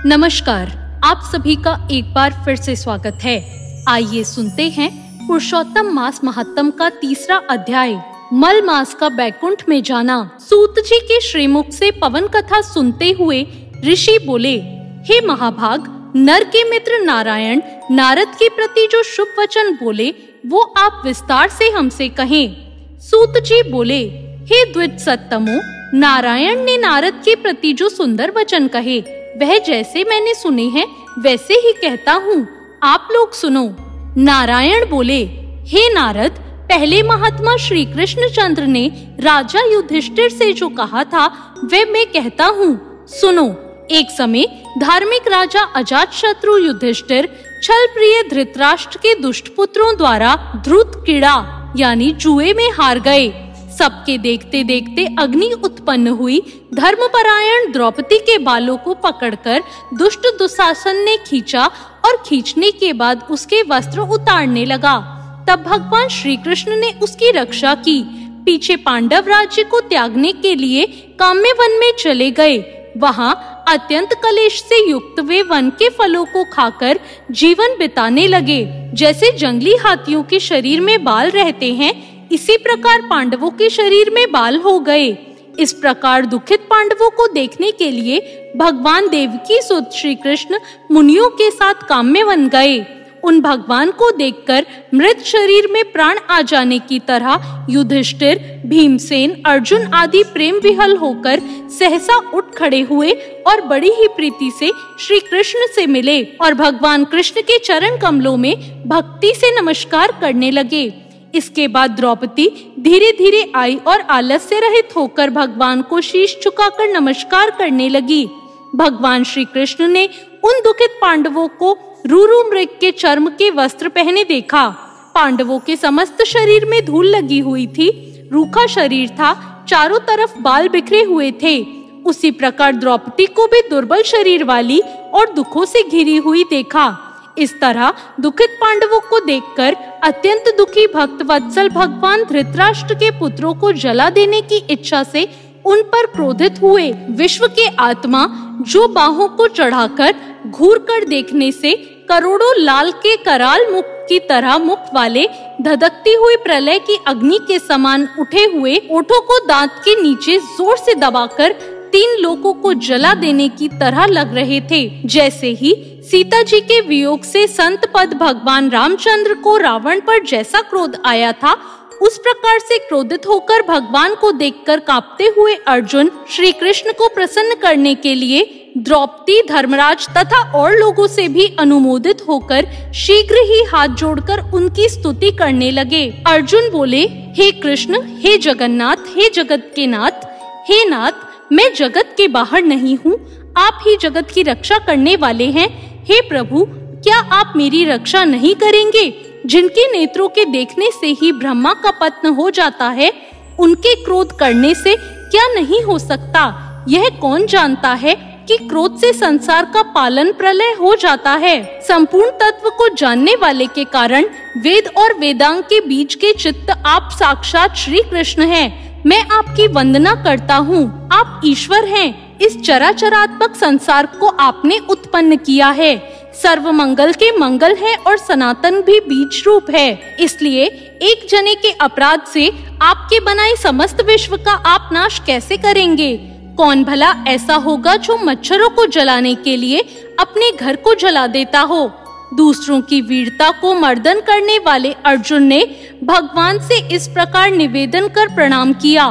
नमस्कार, आप सभी का एक बार फिर से स्वागत है। आइए सुनते हैं पुरुषोत्तम मास महात्म का तीसरा अध्याय, मल मास का बैकुंठ में जाना। सूत जी के श्रीमुख से पवन कथा सुनते हुए ऋषि बोले, हे महाभाग, नर के मित्र नारायण नारद के प्रति जो शुभ वचन बोले वो आप विस्तार से हमसे कहें। सूत जी बोले, हे द्विज सत्तमो, नारायण ने नारद के प्रति जो सुंदर वचन कहे वह जैसे मैंने सुने हैं वैसे ही कहता हूँ, आप लोग सुनो। नारायण बोले, हे नारद, पहले महात्मा श्री कृष्ण चंद्र ने राजा युधिष्ठिर से जो कहा था वह मैं कहता हूँ, सुनो। एक समय धार्मिक राजा अजातशत्रु युधिष्ठिर छल प्रिय धृतराष्ट्र के दुष्ट पुत्रों द्वारा ध्रुत क्रीड़ा यानी जुए में हार गए। सबके देखते देखते अग्नि उत्पन्न हुई। धर्मपरायण द्रौपदी के बालों को पकड़कर दुष्ट दुशासन ने खींचा और खींचने के बाद उसके वस्त्र उतारने लगा। तब भगवान श्री कृष्ण ने उसकी रक्षा की। पीछे पांडव राज्य को त्यागने के लिए काम्य वन में चले गए। वहां अत्यंत कलेश से युक्त वे वन के फलों को खाकर जीवन बिताने लगे। जैसे जंगली हाथियों के शरीर में बाल रहते हैं, इसी प्रकार पांडवों के शरीर में बाल हो गए। इस प्रकार दुखित पांडवों को देखने के लिए भगवान देवकी सुत श्री कृष्ण मुनियों के साथ काम्य वन गए। उन भगवान को देखकर मृत शरीर में प्राण आ जाने की तरह युधिष्ठिर, भीमसेन, अर्जुन आदि प्रेम विहल होकर सहसा उठ खड़े हुए और बड़ी ही प्रीति से श्री कृष्ण से मिले और भगवान कृष्ण के चरण कमलों में भक्ति से नमस्कार करने लगे। इसके बाद द्रौपदी धीरे धीरे आई और आलस्य रहित होकर भगवान को शीश झुकाकर नमस्कार करने लगी। भगवान श्री कृष्ण ने उन दुखित पांडवों को रूरु मृग के चर्म के वस्त्र पहने देखा। पांडवों के समस्त शरीर में धूल लगी हुई थी, रूखा शरीर था, चारों तरफ बाल बिखरे हुए थे। उसी प्रकार द्रौपदी को भी दुर्बल शरीर वाली और दुखों से घिरी हुई देखा। इस तरह दुखित पांडवों को देखकर अत्यंत दुखी भक्त वत्सल भगवान धृतराष्ट्र के पुत्रों को जला देने की इच्छा से उन पर क्रोधित हुए। विश्व के आत्मा जो बाहों को चढ़ाकर घूर कर देखने से करोड़ों लाल के कराल मुख की तरह मुख वाले धधकती हुई प्रलय की अग्नि के समान उठे हुए ओठों को दांत के नीचे जोर से दबाकर 3 लोगों को जला देने की तरह लग रहे थे। जैसे ही सीता जी के वियोग से संत पद भगवान रामचंद्र को रावण पर जैसा क्रोध आया था, उस प्रकार से क्रोधित होकर भगवान को देखकर कांपते हुए अर्जुन श्री कृष्ण को प्रसन्न करने के लिए द्रौपदी, धर्मराज तथा और लोगों से भी अनुमोदित होकर शीघ्र ही हाथ जोड़कर उनकी स्तुति करने लगे। अर्जुन बोले, हे कृष्ण, हे जगन्नाथ, हे जगत के नाथ, हे नाथ, मैं जगत के बाहर नहीं हूँ, आप ही जगत की रक्षा करने वाले हैं। हे प्रभु, क्या आप मेरी रक्षा नहीं करेंगे? जिनके नेत्रों के देखने से ही ब्रह्मा का पतन हो जाता है, उनके क्रोध करने से क्या नहीं हो सकता? यह कौन जानता है कि क्रोध से संसार का पालन प्रलय हो जाता है। संपूर्ण तत्व को जानने वाले के कारण वेद और वेदांग के बीच के चित्त आप साक्षात श्री कृष्ण हैं। मैं आपकी वंदना करता हूँ। आप ईश्वर हैं। इस चराचरात्मक संसार को आपने उत्पन्न किया है। सर्व मंगल के मंगल है और सनातन भी बीज रूप है। इसलिए एक जने के अपराध से आपके बनाए समस्त विश्व का आप नाश कैसे करेंगे? कौन भला ऐसा होगा जो मच्छरों को जलाने के लिए अपने घर को जला देता हो? दूसरों की वीरता को मर्दन करने वाले अर्जुन ने भगवान से इस प्रकार निवेदन कर प्रणाम किया।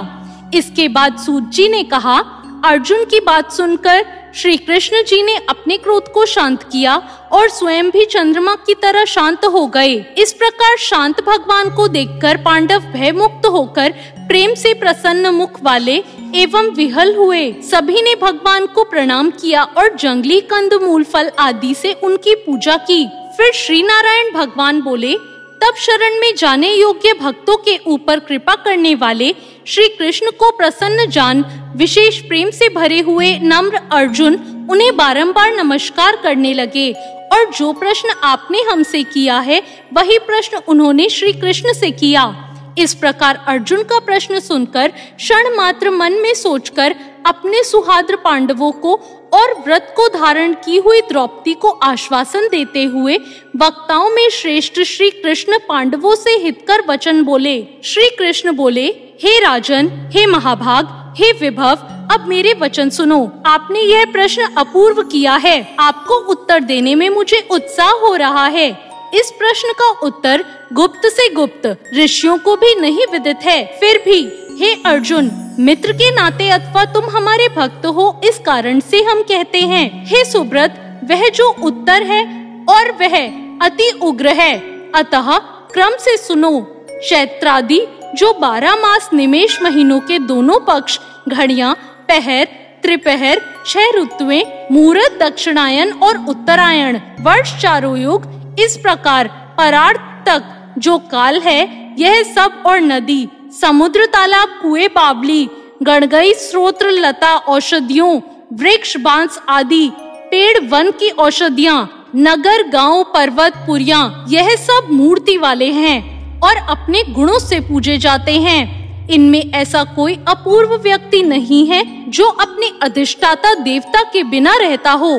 इसके बाद सूत जी ने कहा, अर्जुन की बात सुनकर श्री कृष्ण जी ने अपने क्रोध को शांत किया और स्वयं भी चंद्रमा की तरह शांत हो गए। इस प्रकार शांत भगवान को देखकर पांडव भय मुक्त होकर प्रेम से प्रसन्न मुख वाले एवं विहल हुए। सभी ने भगवान को प्रणाम किया और जंगली कंद मूल फल आदि से उनकी पूजा की। फिर श्री नारायण भगवान बोले, तब शरण में जाने योग्य भक्तों के ऊपर कृपा करने वाले श्री कृष्ण को प्रसन्न जान विशेष प्रेम से भरे हुए नम्र अर्जुन उन्हें बारंबार नमस्कार करने लगे और जो प्रश्न आपने हमसे किया है वही प्रश्न उन्होंने श्री कृष्ण से किया। इस प्रकार अर्जुन का प्रश्न सुनकर क्षण मात्र मन में सोचकर अपने सुहाद्र पांडवों को और व्रत को धारण की हुई द्रौपदी को आश्वासन देते हुए वक्ताओं में श्रेष्ठ श्री कृष्ण पांडवों से हितकर वचन बोले। श्री कृष्ण बोले, हे राजन, हे महाभाग, हे विभव, अब मेरे वचन सुनो। आपने यह प्रश्न अपूर्व किया है, आपको उत्तर देने में मुझे उत्साह हो रहा है। इस प्रश्न का उत्तर गुप्त से गुप्त ऋषियों को भी नहीं विदित है। फिर भी हे अर्जुन, मित्र के नाते अथवा तुम हमारे भक्त हो, इस कारण से हम कहते हैं। हे सुब्रत, वह जो उत्तर है और वह अति उग्र है, अतः क्रम से सुनो। चैत्रादि जो 12 मास निमेष महीनों के दोनों पक्ष, घड़ियां, पहर, त्रिपहर, 6 ऋतुएं, मुहूर्त, दक्षिणायन और उत्तरायण, वर्ष, चारों युग, इस प्रकार परार्थ तक जो काल है, यह सब और नदी, समुद्र, तालाब, कुएं, बावली, गणगई, स्रोत, लता, औषधियों, वृक्ष, बांस आदि, पेड़, वन की औषधियां, नगर, गांव, पर्वत, पुरियां, यह सब मूर्ति वाले हैं और अपने गुणों से पूजे जाते हैं। इनमें ऐसा कोई अपूर्व व्यक्ति नहीं है जो अपने अधिष्ठाता देवता के बिना रहता हो।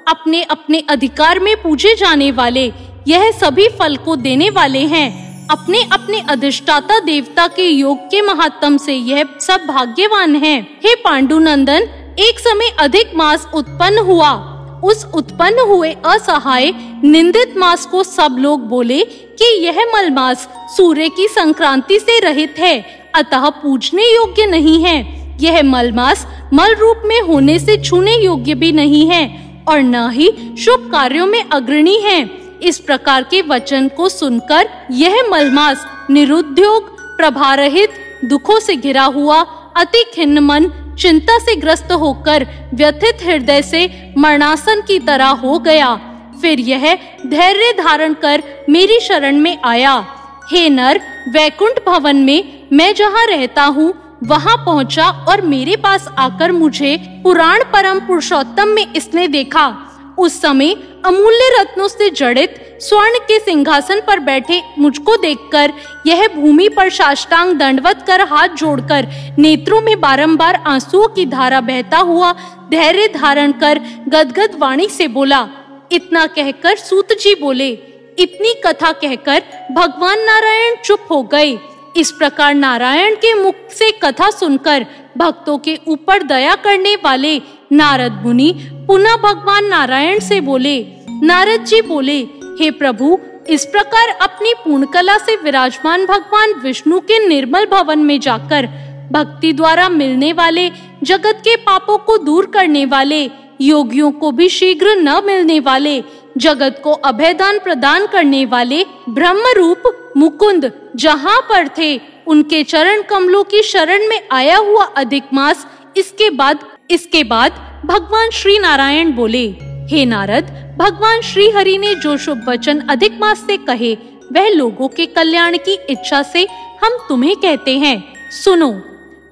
अपने अपने अधिकार में पूजे जाने वाले यह सभी फल को देने वाले हैं। अपने अपने अधिष्ठाता देवता के योग के महात्म से यह सब भाग्यवान हैं। हे पांडुनंदन, एक समय अधिक मास उत्पन्न हुआ। उस उत्पन्न हुए असहाय निंदित मास को सब लोग बोले कि यह मल मास सूर्य की संक्रांति से रहित है, अतः पूजने योग्य नहीं है। यह मल मास मल रूप में होने से छूने योग्य भी नहीं है और न ही शुभ कार्यों में अग्रणी है। इस प्रकार के वचन को सुनकर यह मलमास निरुद्योग, प्रभारहित, दुखों से घिरा हुआ, अति खिन्न मन, चिंता से ग्रस्त होकर व्यथित हृदय से मरणासन की तरह हो गया। फिर यह धैर्य धारण कर मेरी शरण में आया। हे नर, वैकुंठ भवन में मैं जहाँ रहता हूँ वहाँ पहुँचा और मेरे पास आकर मुझे पुराण परम पुरुषोत्तम में इसने देखा। उस समय अमूल्य रत्नों से जड़ित स्वर्ण के सिंहासन पर बैठे मुझको देखकर यह भूमि पर साष्टांग दंडवत कर हाथ जोड़कर नेत्रों में बारंबार आंसुओं की धारा बहता हुआ धैर्य धारण कर गदगद वाणी से बोला। इतना कहकर सूत जी बोले। इतनी कथा कहकर भगवान नारायण चुप हो गए। इस प्रकार नारायण के मुख से कथा सुनकर भक्तों के ऊपर दया करने वाले नारद मुनि पुनः भगवान नारायण से बोले। नारद जी बोले, हे प्रभु, इस प्रकार अपनी पूर्ण कला से विराजमान भगवान विष्णु के निर्मल भवन में जाकर भक्ति द्वारा मिलने वाले, जगत के पापों को दूर करने वाले, योगियों को भी शीघ्र न मिलने वाले, जगत को अभयदान प्रदान करने वाले ब्रह्म रूप मुकुंद जहाँ पर थे उनके चरण कमलों की शरण में आया हुआ अधिक मास। इसके बाद भगवान श्री नारायण बोले, हे नारद, भगवान श्री हरि ने जो शुभ वचन अधिक मास से कहे वह लोगों के कल्याण की इच्छा से हम तुम्हें कहते हैं। सुनो।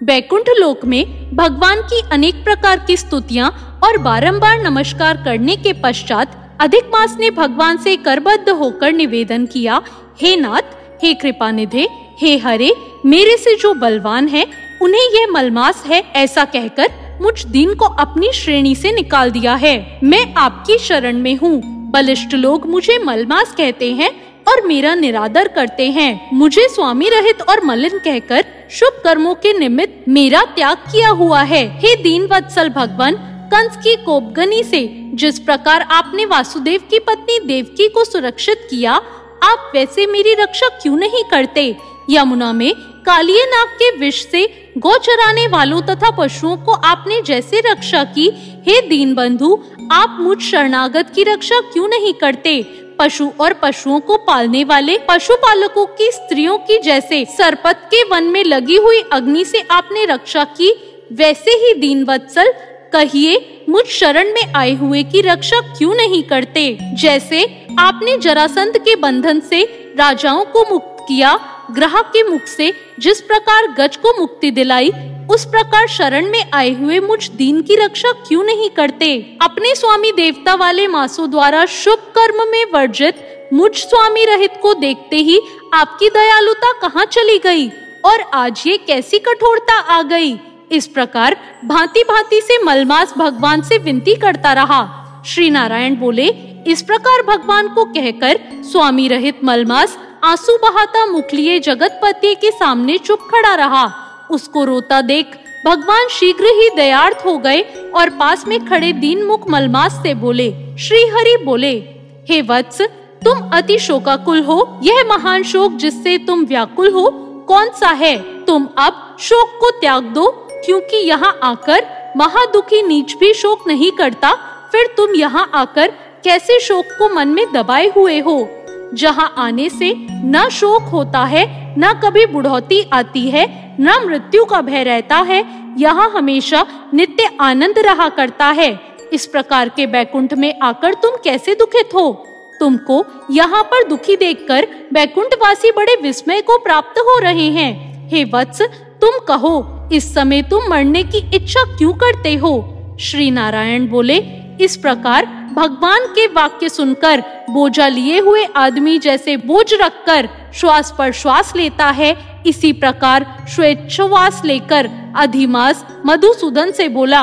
वैकुंठ लोक में भगवान की अनेक प्रकार की स्तुतियां और बारंबार नमस्कार करने के पश्चात अधिक मास ने भगवान से करबद्ध होकर निवेदन किया, हे नाथ, हे कृपानिधे, हे हरे, मेरे से जो बलवान है उन्हें यह मलमास है, ऐसा कहकर मुझ दीन को अपनी श्रेणी से निकाल दिया है। मैं आपकी शरण में हूँ। बलिष्ठ लोग मुझे मलमास कहते हैं और मेरा निरादर करते हैं। मुझे स्वामी रहित और मलिन कहकर शुभ कर्मों के निमित्त मेरा त्याग किया हुआ है। हे दीन वत्सल भगवान, कंस की कोपगनी से जिस प्रकार आपने वासुदेव की पत्नी देवकी को सुरक्षित किया, आप वैसे मेरी रक्षा क्यों नहीं करते? यमुना में कालिये नाग के विष से गौ चराने वालों तथा पशुओं को आपने जैसे रक्षा की, हे दीन बंधु, आप मुझ शरणागत की रक्षा क्यों नहीं करते? पशु और पशुओं को पालने वाले पशुपालकों की स्त्रियों की जैसे सरपत के वन में लगी हुई अग्नि से आपने रक्षा की, वैसे ही दीन वत्सल कहिए मुझ शरण में आए हुए की रक्षा क्यों नहीं करते? जैसे आपने जरासंध के बंधन से राजाओं को मुक्त किया, ग्राहक के मुख से जिस प्रकार गज को मुक्ति दिलाई, उस प्रकार शरण में आए हुए मुझ दीन की रक्षा क्यों नहीं करते? अपने स्वामी देवता वाले मासों द्वारा शुभ कर्म में वर्जित मुझ स्वामी रहित को देखते ही आपकी दयालुता कहाँ चली गई और आज ये कैसी कठोरता आ गई? इस प्रकार भांति भांति से मलमास भगवान से विनती करता रहा। श्री नारायण बोले, इस प्रकार भगवान को कहकर स्वामी रहित मलमास आंसू बहाता मुख लिए जगतपति के सामने चुप खड़ा रहा। उसको रोता देख भगवान शीघ्र ही दयार्थ हो गए और पास में खड़े दीन मुख मलमास से बोले। श्री हरि बोले, हे वत्स, तुम अति शोकाकुल हो। यह महान शोक जिससे तुम व्याकुल हो कौन सा है? तुम अब शोक को त्याग दो, क्योंकि यहाँ आकर महादुखी नीच भी शोक नहीं करता। फिर तुम यहाँ आकर कैसे शोक को मन में दबाए हुए हो? जहाँ आने से न शोक होता है, न कभी बुढ़ौती आती है, न मृत्यु का भय रहता है, यहाँ हमेशा नित्य आनंद रहा करता है। इस प्रकार के बैकुंठ में आकर तुम कैसे दुखित हो? तुमको यहाँ पर दुखी देखकर बैकुंठवासी बड़े विस्मय को प्राप्त हो रहे हैं। हे वत्स, तुम कहो, इस समय तुम मरने की इच्छा क्यों करते हो? श्री नारायण बोले, इस प्रकार भगवान के वाक्य सुनकर बोझा लिए हुए आदमी जैसे बोझ रखकर श्वास पर श्वास लेता है, इसी प्रकार स्वेच्छावास लेकर अधिमास मधुसूदन से बोला।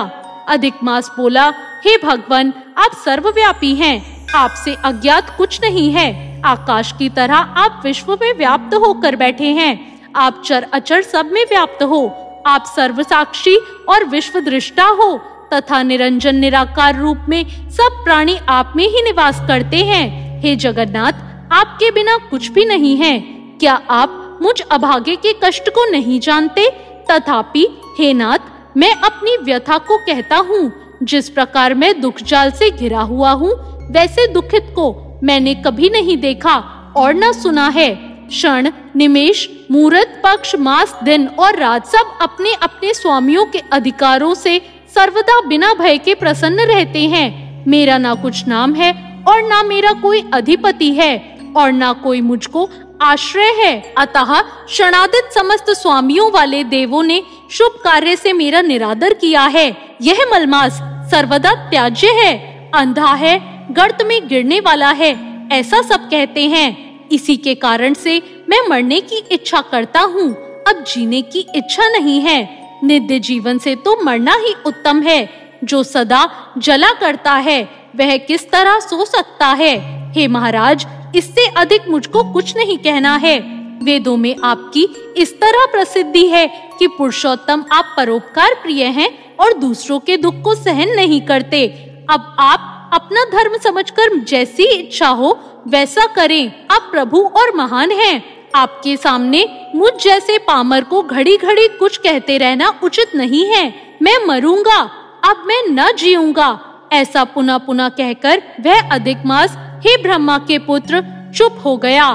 अधिकमास बोला, हे भगवान, आप सर्वव्यापी हैं, आपसे अज्ञात कुछ नहीं है। आकाश की तरह आप विश्व में व्याप्त होकर बैठे हैं। आप चर अचर सब में व्याप्त हो। आप सर्वसाक्षी और विश्व दृष्टा हो तथा निरंजन निराकार रूप में सब प्राणी आप में ही निवास करते हैं। हे जगन्नाथ, आपके बिना कुछ भी नहीं है। क्या आप मुझ अभागे के कष्ट को नहीं जानते? तथापि हे नाथ, मैं अपनी व्यथा को कहता हूँ। जिस प्रकार मैं दुख जाल से घिरा हुआ हूँ, वैसे दुखित को मैंने कभी नहीं देखा और न सुना है। क्षण, निमेष, मुहूर्त, पक्ष, मास, दिन और रात सब अपने अपने स्वामियों के अधिकारों से सर्वदा बिना भय के प्रसन्न रहते हैं। मेरा ना कुछ नाम है और ना मेरा कोई अधिपति है और ना कोई मुझको आश्रय है। अतः क्षणादित समस्त स्वामियों वाले देवों ने शुभ कार्य से मेरा निरादर किया है। यह मलमास सर्वदा त्याज्य है, अंधा है, गर्त में गिरने वाला है, ऐसा सब कहते हैं। इसी के कारण से मैं मरने की इच्छा करता हूँ, अब जीने की इच्छा नहीं है। नित्य जीवन से तो मरना ही उत्तम है। जो सदा जला करता है, वह किस तरह सो सकता है? हे महाराज, इससे अधिक मुझको कुछ नहीं कहना है। वेदों में आपकी इस तरह प्रसिद्धि है कि पुरुषोत्तम आप परोपकार प्रिय हैं और दूसरों के दुख को सहन नहीं करते। अब आप अपना धर्म समझकर जैसी इच्छा हो वैसा करें। आप प्रभु और महान हैं। आपके सामने मुझ जैसे पामर को घड़ी घड़ी कुछ कहते रहना उचित नहीं है। मैं मरूंगा, अब मैं न जीऊंगा। ऐसा पुनः पुनः कहकर वह अधिकमास, हे ब्रह्मा के पुत्र, चुप हो गया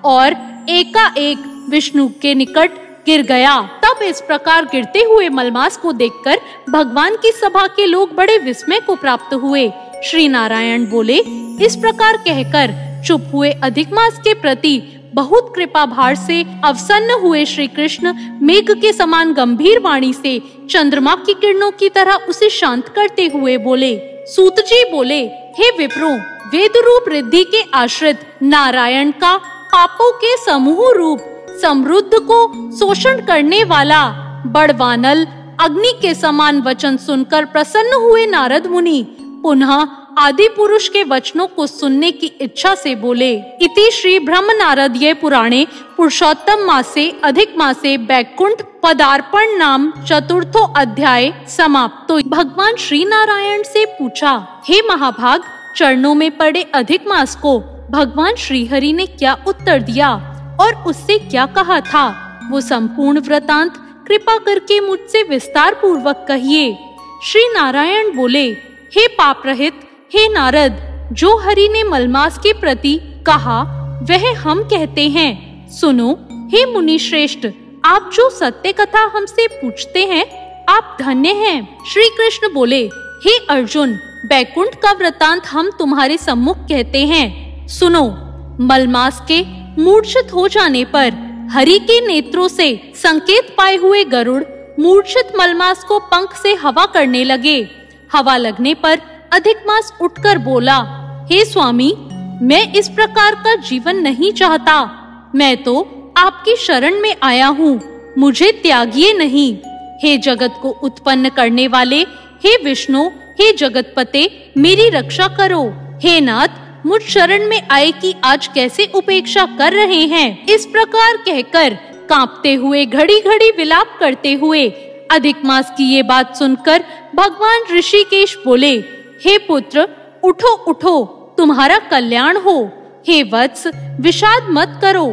और एकाएक विष्णु के निकट गिर गया। तब इस प्रकार गिरते हुए मलमास को देखकर भगवान की सभा के लोग बड़े विस्मय को प्राप्त हुए। श्री नारायण बोले, इस प्रकार कहकर चुप हुए अधिकमास के प्रति बहुत कृपा भार से अवसन्न हुए श्री कृष्ण मेघ के समान गंभीर वाणी से चंद्रमा की किरणों की तरह उसे शांत करते हुए बोले। सूत जी बोले, हे विप्रों, वेद रूप रिद्धि के आश्रित नारायण का पापों के समूह रूप समृद्ध को शोषण करने वाला बड़वानल अग्नि के समान वचन सुनकर प्रसन्न हुए नारद मुनि पुनः आदि पुरुष के वचनों को सुनने की इच्छा से बोले। इति श्री ब्रह्म नारदीय पुराणे पुरुषोत्तम मासे अधिक मासे बैकुंठ पदार्पण नाम चतुर्थो अध्याय समाप्त। तो भगवान श्री नारायण से पूछा, हे महाभाग, चरणों में पड़े अधिक मास को भगवान श्री हरि ने क्या उत्तर दिया और उससे क्या कहा था? वो संपूर्ण वृतांत कृपा करके मुझसे विस्तार पूर्वक कहिए। श्री नारायण बोले, हे पाप रहित, हे नारद, जो हरि ने मलमास के प्रति कहा वह हम कहते हैं। सुनो, हे मुनि श्रेष्ठ, आप जो सत्य कथा हमसे पूछते हैं, आप धन्य हैं। श्री कृष्ण बोले, हे अर्जुन, बैकुंठ का वृतांत हम तुम्हारे सम्मुख कहते हैं। सुनो, मलमास के मूर्छित हो जाने पर हरि के नेत्रों से संकेत पाए हुए गरुड़ मूर्छित मलमास को पंख से हवा करने लगे। हवा लगने पर अधिकमास उठकर बोला, हे स्वामी, मैं इस प्रकार का जीवन नहीं चाहता। मैं तो आपकी शरण में आया हूँ, मुझे त्यागिए नहीं। हे जगत को उत्पन्न करने वाले, हे विष्णु, हे जगतपते, मेरी रक्षा करो। हे नाथ, मुझ शरण में आए कि आज कैसे उपेक्षा कर रहे हैं। इस प्रकार कहकर कांपते हुए, घड़ी घड़ी विलाप करते हुए अधिक मास की ये बात सुनकर भगवान ऋषिकेश बोले, हे पुत्र, उठो उठो, तुम्हारा कल्याण हो। हे वत्स, विषाद मत करो।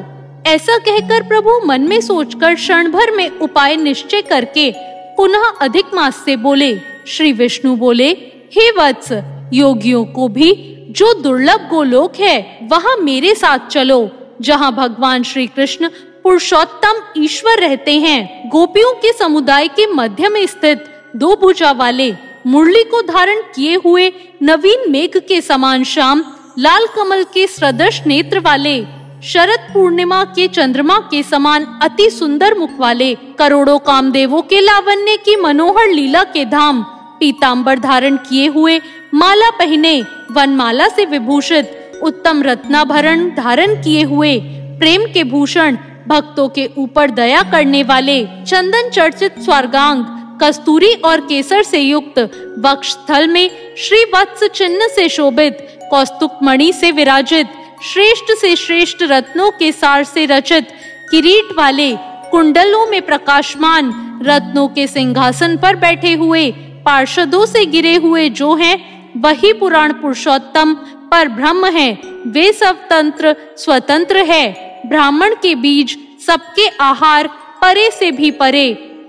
ऐसा कहकर प्रभु मन में सोचकर क्षण भर में उपाय निश्चय करके पुनः अधिक मास से बोले। श्री विष्णु बोले, हे वत्स, योगियों को भी जो दुर्लभ गोलोक है वहां मेरे साथ चलो, जहां भगवान श्री कृष्ण पुरुषोत्तम ईश्वर रहते हैं। गोपियों के समुदाय के मध्य में स्थित दो भुजा वाले, मुरली को धारण किए हुए, नवीन मेघ के समान श्याम, लाल कमल के सदृश नेत्र वाले, शरद पूर्णिमा के चंद्रमा के समान अति सुंदर मुख वाले, करोड़ों कामदेवों के लावण्य की मनोहर लीला के धाम, पीतांबर धारण किए हुए, माला पहने, वनमाला से विभूषित, उत्तम रत्नाभरण धारण किए हुए, प्रेम के भूषण, भक्तों के ऊपर दया करने वाले, चंदन चर्चित स्वर्गांग, कस्तूरी और केसर से युक्त, वक्षस्थल में श्री वत्स चिन्ह से शोभित, कौस्तुभ मणि से विराजित, श्रेष्ठ से श्रेष्ठ रत्नों के सार से रचित, किरीट वाले, कुंडलों में प्रकाशमान, रत्नों के सिंहासन पर बैठे हुए, पार्षदों से गिरे हुए जो हैं, वही पुराण पुरुषोत्तम पर ब्रह्म है। वे सब तंत्र स्वतंत्र है, ब्राह्मण के बीज, सबके आहार, परे से भी परे,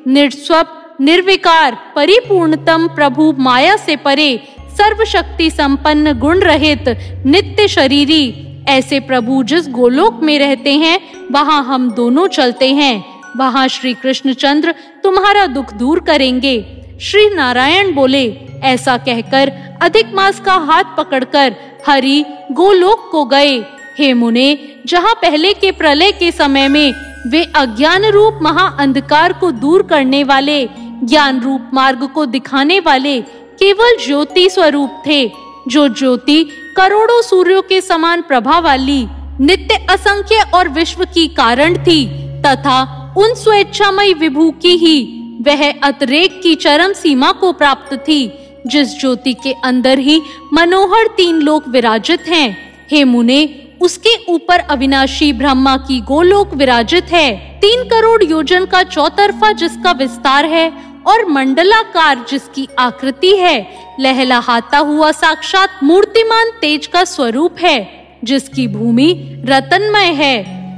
निर्स्वप, निर्विकार, परिपूर्णतम प्रभु, माया से परे, सर्वशक्ति संपन्न, गुण रहित, नित्य शरीरी। ऐसे प्रभु जिस गोलोक में रहते हैं वहां हम दोनों चलते हैं। वहां श्री कृष्णचंद्र तुम्हारा दुख दूर करेंगे। श्री नारायण बोले। ऐसा कहकर अधिक मास का हाथ पकड़कर हरि गोलोक को गए। हे मुने, जहाँ पहले के प्रलय के समय में वे अज्ञान रूप महाअंधकार को दूर करने वाले, ज्ञान रूप मार्ग को दिखाने वाले केवल ज्योति स्वरूप थे, जो ज्योति करोड़ों सूर्यों के समान प्रभा वाली, नित्य असंख्य और विश्व की कारण थी, तथा उन स्वेच्छामय विभू की ही वह अतिरेक की चरम सीमा को प्राप्त थी, जिस ज्योति के अंदर ही मनोहर तीन लोक विराजित हैं। हे मुने, उसके ऊपर अविनाशी ब्रह्मा की गोलोक विराजित है। 3 करोड़ योजन का चौतरफा जिसका विस्तार है और मंडलाकार जिसकी आकृति है, लहलहाता हुआ साक्षात मूर्तिमान तेज का स्वरूप है, जिसकी भूमि रतनमय है।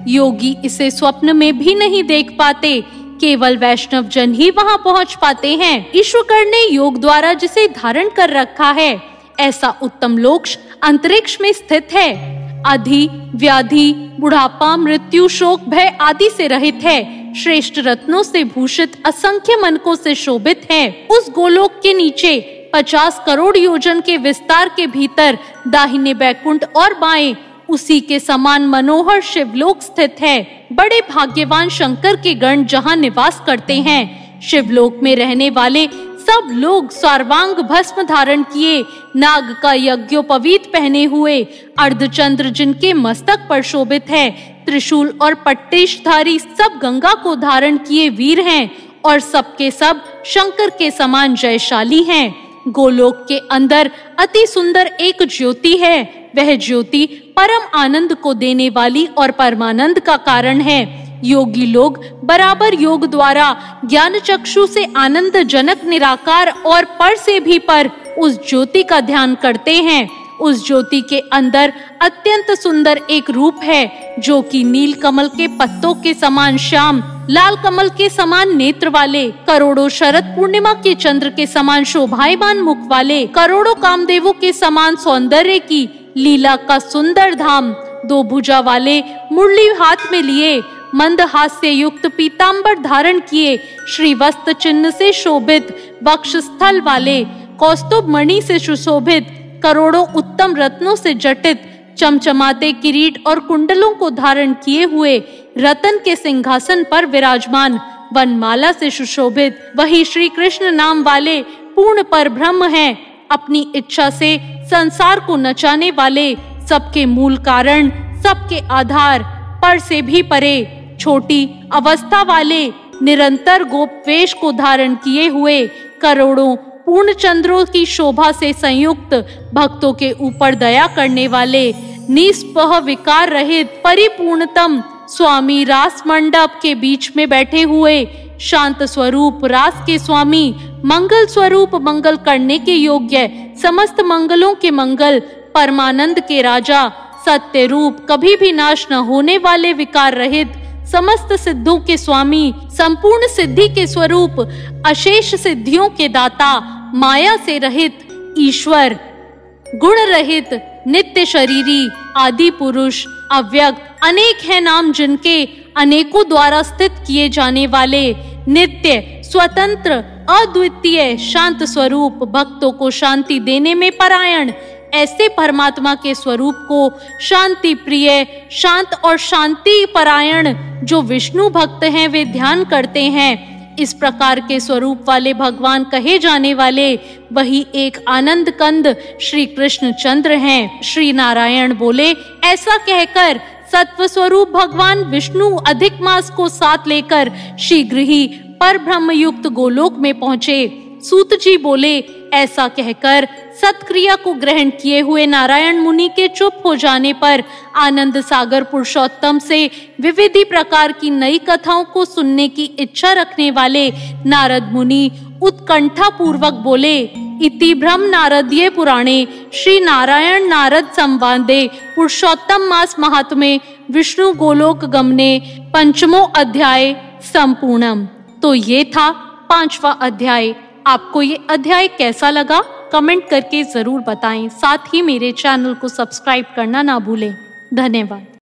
योगी इसे स्वप्न में भी नहीं देख पाते, केवल वैष्णव जन ही वहां पहुंच पाते हैं। ईश्वर ने योग द्वारा जिसे धारण कर रखा है, ऐसा उत्तम लोक अंतरिक्ष में स्थित है। आधि, व्याधि, बुढ़ापा, मृत्यु, शोक, भय आदि से रहित है। श्रेष्ठ रत्नों से भूषित, असंख्य मनकों से शोभित है। उस गोलोक के नीचे 50 करोड़ योजन के विस्तार के भीतर दाहिने बैकुंठ और बाएं उसी के समान मनोहर शिवलोक स्थित है। बड़े भाग्यवान शंकर के गण जहाँ निवास करते हैं। शिवलोक में रहने वाले सब लोग सर्वांग भस्म धारण किए, नाग का यज्ञोपवीत पहने हुए, अर्धचंद्र जिनके मस्तक पर शोभित है, त्रिशूल और पट्टेशधारी सब गंगा को धारण किए वीर हैं और सबके सब शंकर के समान जयशाली हैं। गोलोक के अंदर अति सुंदर एक ज्योति है। वह ज्योति परम आनंद को देने वाली और परमानंद का कारण है। योगी लोग बराबर योग द्वारा ज्ञान चक्षु से आनंद जनक निराकार और पर से भी पर उस ज्योति का ध्यान करते हैं। उस ज्योति के अंदर अत्यंत सुंदर एक रूप है, जो कि नील कमल के पत्तों के समान श्याम, लाल कमल के समान नेत्र वाले, करोड़ों शरद पूर्णिमा के चंद्र के समान शोभायमान मुख वाले, करोड़ों कामदेवों के समान सौंदर्य की लीला का सुंदर धाम, 2 भुजा वाले, मुरली हाथ में लिए, मंद हास्य युक्त पीतांबर धारण किए, श्रीवस्त्र चिन्ह से शोभित, वक्षस्थल वाले, कौस्तुभ मणि से सुशोभित, करोड़ों उत्तम रत्नों से जटित, चमचमाते किरीट और कुंडलों को धारण किए हुए, रतन के सिंहासन पर विराजमान, वनमाला से सुशोभित, वही श्री कृष्ण नाम वाले पूर्ण पर ब्रह्म हैं। अपनी इच्छा से संसार को नचाने वाले, सबके मूल कारण, सबके आधार, पर से भी परे, छोटी अवस्था वाले, निरंतर गोप वेश को धारण किए हुए करोड़ों पूर्ण चंद्रों की शोभा से संयुक्त भक्तों के ऊपर दया करने वाले निष्पह विकार रहित परिपूर्णतम स्वामी रास मंडप के बीच में बैठे हुए शांत स्वरूप रास के स्वामी, मंगल स्वरूप मंगल करने के योग्य, समस्त मंगलों के मंगल, परमानंद के राजा, सत्य रूप, कभी भी नाश न होने वाले विकार रहित, समस्त सिद्धों के स्वामी, संपूर्ण सिद्धि के स्वरूप, अशेष सिद्धियों के दाता, माया से रहित ईश्वर, गुण रहित, नित्य शरीरी, आदि पुरुष, अव्यक्त, अनेक है नाम जिनके, अनेकों द्वारा स्थित किए जाने वाले, नित्य, स्वतंत्र, अद्वितीय, शांत स्वरूप, भक्तों को शांति देने में परायण, ऐसे परमात्मा के स्वरूप को शांति प्रिय, शांत और शांति परायण जो विष्णु भक्त हैं वे ध्यान करते हैं। इस प्रकार के स्वरूप वाले भगवान कहे जाने वाले वही एक आनंद कंद श्री कृष्ण चंद्र हैं। श्री नारायण बोले, ऐसा कहकर सत्व स्वरूप भगवान विष्णु अधिक मास को साथ लेकर शीघ्र ही पर ब्रह्म युक्त गोलोक में पहुंचे। सूत जी बोले, ऐसा कहकर सत्क्रिया को ग्रहण किए हुए नारायण मुनि के चुप हो जाने पर आनंद सागर पुरुषोत्तम से विविध प्रकार की नई कथाओं को सुनने की इच्छा रखने वाले नारद मुनि उत्कंठा पूर्वक बोले, इति ब्रह्म नारदीय पुराणे श्री नारायण नारद संवादे पुरुषोत्तम मास महात्म्ये विष्णु गोलोक गमने पंचमो अध्याय संपूर्णम। तो ये था 5वां अध्याय। आपको ये अध्याय कैसा लगा कमेंट करके जरूर बताएं। साथ ही मेरे चैनल को सब्सक्राइब करना ना भूलें। धन्यवाद।